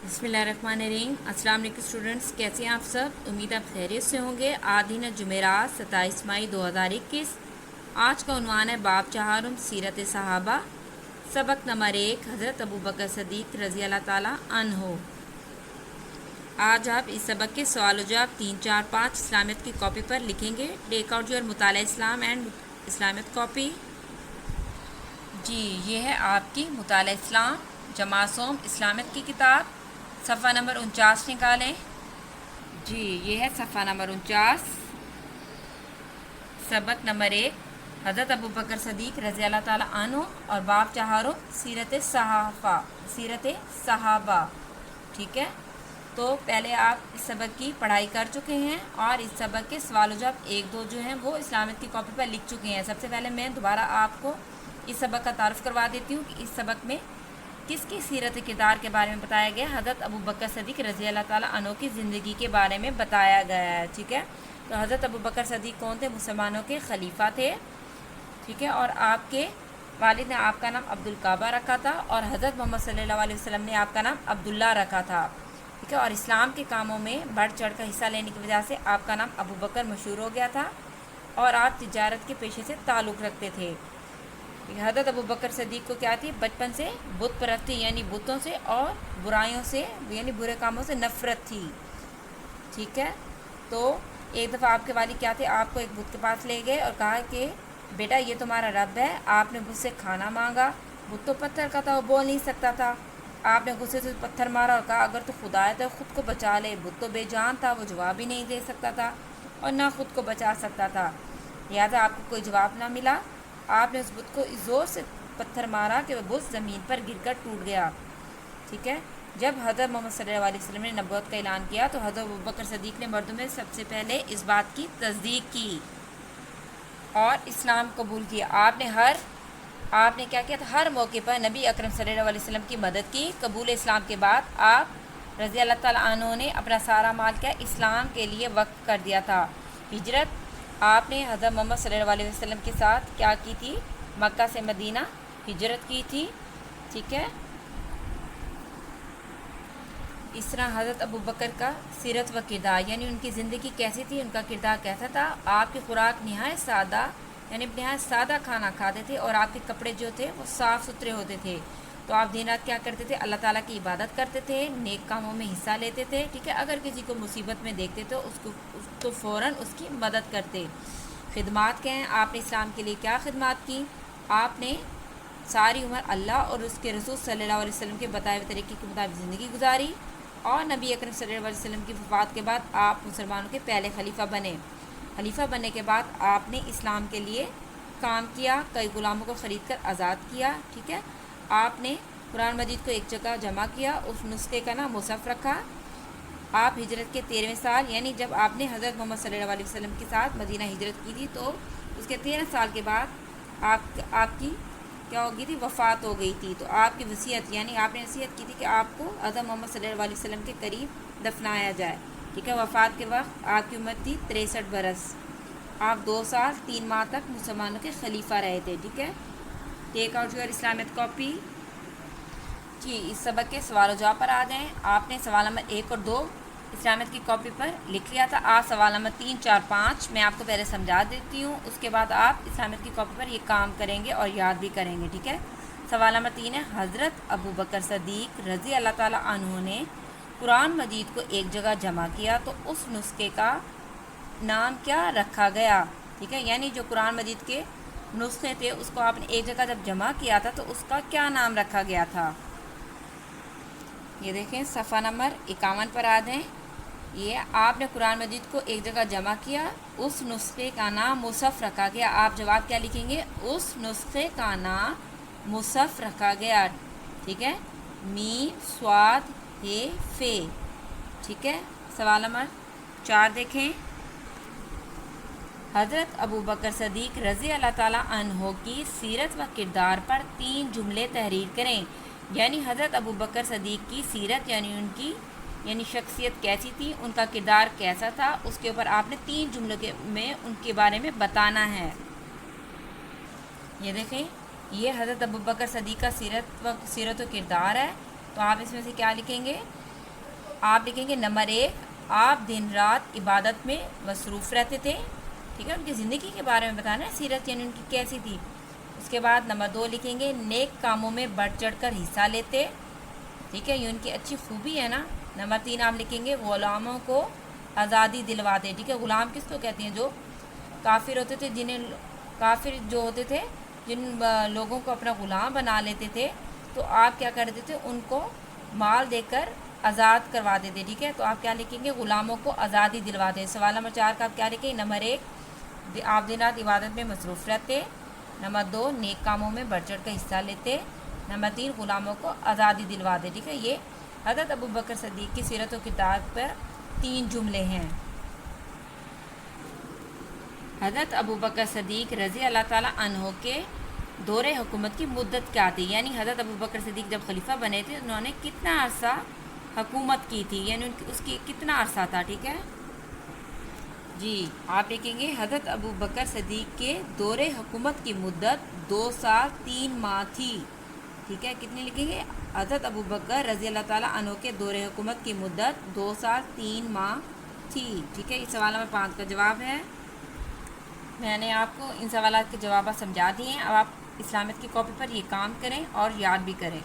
बिस्मिल्लाहिर्रहमानिर्रहीम। अस्सलाम वालेकुम स्टूडेंट्स, कैसे हैं आप सब। उम्मीद आप खैरियत से होंगे। आज दिन जुमेरात 27 मई 2021। आज का उन्वान है बाब चहारुम सीरत सहाबा। सबक नंबर 1 हज़रत अबू बकर सदीक रज़ी अल्लाह ताला अन्हो। आज आप इस सबक के सवाल जवाब 3, 4, 5 इस्लामियत की कॉपी पर लिखेंगे। टेक आउट योर मुताला इस्लाम एंड इस्लामियत कॉपी। जी, ये है आपकी मुताला इस्लाम जमासोम इस्लामियत की किताब। सफ़ा नंबर 49 निकालें। जी, ये है सफ़ा नंबर 49। सबक नंबर 1 हज़रत अबू बकर सदीक रज़ी अल्लाह ताला अन्हु और बाब चहारो सीरत सहाबा। ठीक है, तो पहले आप इस सबक की पढ़ाई कर चुके हैं और इस सबक के सवाल जवाब 1, 2 जो हैं वो इस्लामियत की कॉपी पर लिख चुके हैं। सबसे पहले मैं दोबारा आपको इस सबक का तारुफ करवा देती हूँ कि इस सबक में किसकी सीरत किरदार के बारे में बताया गया। हज़रत अबू बकर सदीक रज़ी अल्लाह ताला अन्हु की ज़िंदगी के बारे में बताया गया है। ठीक है, तो हज़रत अबू बकर सदीक कौन थे? मुसलमानों के खलीफा थे। ठीक है, और आपके वालिद ने आपका नाम अब्दुल काबा रखा था और हज़रत मोहम्मद सल्लल्लाहु अलैहि वसल्लम ने आपका नाम अब्दुल्ला रखा था। ठीक है, और इस्लाम के कामों में बढ़ चढ़ कर हिस्सा लेने की वजह से आपका नाम अबू बकर मशहूर हो गया था और आप तिजारत के पेशे से ताल्लुक़ रखते थे। हज़रत अबू बकर सदीक को क्या थी? बचपन से बुत परस्त थी, यानी बुतों से और बुराइयों से यानी बुरे कामों से नफ़रत थी। ठीक है, तो एक दफ़ा आपके वालिद क्या थे? आपको एक बुत के पास ले गए और कहा कि बेटा ये तुम्हारा रब है। आपने मुझसे खाना मांगा। बुत तो पत्थर का था, वो बोल नहीं सकता था। आपने गुस्से से पत्थर मारा और कहा अगर तो खुदा है तो ख़ुद को बचा ले। बुत तो बेजान था, वो जवाब ही नहीं दे सकता था और ना ख़ुद को बचा सकता था। लिहाजा आपको कोई जवाब ना मिला। आपने उस बुत को ज़ोर से पत्थर मारा कि वह बुत ज़मीन पर गिरकर टूट गया। ठीक है, जब हज़रत मोहम्मद सल्लल्लाहु अलैहि वसल्लम ने नबूवत का ऐलान किया तो हज़रत अबू बकर सदीक ने मर्दों में सबसे पहले इस बात की तस्दीक की और इस्लाम कबूल किया। आपने क्या किया था? हर मौके पर नबी अकरम सल्लल्लाहु अलैहि वसल्लम की मदद की। कबूल इस्लाम के बाद आप रज़ी अल्लाह ताला अन्हु ने अपना सारा माल क्या इस्लाम के लिए वक्फ कर दिया था। हिजरत आपने हज़रत मोहम्मद सल्लल्लाहु अलैहि वसल्लम के साथ क्या की थी? मक्का से मदीना हिजरत की थी। ठीक है, इस तरह हज़रत अबू बकर का सीरत व किरदार यानी उनकी ज़िंदगी कैसी थी, उनका किरदार कैसा था। आपकी खुराक नहायत सादा यानी नहायत सादा खाना खाते थे और आपके कपड़े जो थे वो साफ़ सुथरे होते थे। तो आप दिन रात क्या करते थे? अल्लाह ताला की इबादत करते थे, नेक कामों में हिस्सा लेते थे। ठीक है, अगर किसी को मुसीबत में देखते तो उसको फ़ौरन उसकी मदद करते। खिदमात क्या हैं? आपने इस्लाम के लिए क्या खिदमात की? आपने सारी उम्र अल्लाह और उसके रसूल सल्लल्लाहु अलैहि वसल्लम के बताए हुए तरीके के मुताबिक ज़िंदगी गुजारी और नबी अकरम सल्लल्लाहु अलैहि वसल्लम की वफ़ात के बाद आप मुसलमानों के पहले खलीफा बने। खलीफा बनने के बाद आपने इस्लाम के लिए काम किया, कई ग़ुलामों को ख़रीद कर आज़ाद किया। ठीक है, आपने कुरान मजीद को एक जगह जमा किया, उस नुस्खे का नाम मुसहफ़ रखा। आप हिजरत के 13वें साल यानी जब आपने हज़रत मोहम्मद सल्लल्लाहु अलैहि वसल्लम के साथ मदीना हिजरत की थी तो उसके 13 साल के बाद आपकी क्या हो गई थी? वफ़ात हो गई थी। तो आपकी वसीयत यानी आपने वसीयत की थी कि आपको हज़रत मोहम्मद सल्लल्लाहु अलैहि वसल्लम के करीब दफनाया जाए। ठीक है, वफ़ात के वक्त आपकी उम्र थी 63 बरस। आप 2 साल 3 माह तक मुसलमानों के खलीफा रहे थे। ठीक है, टेक आउट योर इस्लामियत कॉपी। जी, इस सबक के सवाल जवाब पर आ जाएँ। आपने सवाल नंबर 1 और 2 इस्लामियत की कॉपी पर लिख लिया था। आज सवाल नंबर 3, 4, 5 मैं आपको पहले समझा देती हूँ, उसके बाद आप इस्लामियत की कॉपी पर ये काम करेंगे और याद भी करेंगे। ठीक है, सवाल नंबर 3 है हज़रत अबू बकर सदीक रज़ी अल्लाह ताला अन्हु ने कुरान मजीद को एक जगह जमा किया तो उस नुस्खे का नाम क्या रखा गया? ठीक है, यानी जो कुरान मजीद के नुस्खे थे उसको आपने एक जगह जब जमा किया था तो उसका क्या नाम रखा गया था? ये देखें, सफ़ा नंबर 51 पर आ जाएँ। ये आपने कुरान मजीद को एक जगह जमा किया, उस नुस्खे का नाम मुसहफ़ रखा गया। आप जवाब क्या लिखेंगे? उस नुस्खे का नाम मुसहफ़ रखा गया। ठीक है, मीम स्वाद हे फे। ठीक है, सवाल नंबर 4 देखें। हज़रत अबू बकर सदीक रज़ी अल्लाह ताला अन्हो की सीरत व किरदार पर 3 जुमले तहरीर करें। यानी हज़रत अबू बकर सदीक की सीरत यानी शख्सियत कैसी थी, उनका किरदार कैसा था, उसके ऊपर आपने 3 जुमलों में उनके बारे में बताना है। ये देखें, ये हज़रत अबू बकर सदीक का सीरत व किरदार है। तो आप इसमें से क्या लिखेंगे? آپ لکھیں گے نمبر 1 آپ دن رات عبادت میں مصروف رہتے تھے، ٹھیک ہے، ان کی زندگی کے بارے میں بتانا ہے، سیرت یعنی ان کی کیسی تھی۔ اس کے بعد نمبر 2 لکھیں گے نیک کاموں میں بڑھ چڑھ کر حصہ لیتے، ٹھیک ہے، یہ ان کی اچھی خوبی ہے نا۔ نمبر 3 آپ لکھیں گے غلاموں کو آزادی دلواتے، ٹھیک ہے، غلام کس کو کہتے ہیں؟ جو کافر ہوتے تھے، کافر جو ہوتے تھے جن لوگوں کو اپنا غلام بنا لیتے تھے، تو آپ کیا کرتے تھے؟ ان کو مال دے کر آزاد کرواتے تھے، ٹھیک ہے۔ تو آپ کیا لکھیں گے؟ غلاموں کو آزادی دلواتے۔ سوال نمبر 4 کا آپ کیا لکھیں گے؟ نمبر 1 آپ دن رات عبادت میں مصروف رہتے، نمبر 2 نیک کاموں میں بڑھ چڑھ کر حصہ لیتے، نمبر 3 غلاموں کو آزادی دلواتے، ٹھیک ہے۔ یہ حضرت ابوبکر صدیق کی سیرت و کردار پر 3 جملے ہیں۔ حضرت ابوبکر صدیق رضی اللہ تعالیٰ عنہ کے دور حکومت کی مدت کیا تھی؟ یعنی حضرت ابوبکر صدیق جب خلیفہ بنے تھے انہوں نے کتنا عرصہ حکومت کی تھی، یعنی اس کی کتنا عرصہ تھا، ٹھیک ہے جی۔ آپ لکھیں گے حضرت ابوبکر صدیق کے دور حکومت کی مدت 2 سال 3 ماہ تھی، ٹھیک ہے۔ کتنی لکھیں گے؟ حضرت ابوبکر رضی اللہ تعالیٰ عنہ کے دور حکومت کی مدت 2 سال 3 ماہ تھی، ٹھیک ہے۔ یہ سوال نمبر 5 کا جواب ہے۔ میں نے آپ کو ان سوالات کے جوابات سمجھا دیے ہیں، اب آپ اسلامیت کی کاپی پر یہ کام کریں اور یاد بھی کریں۔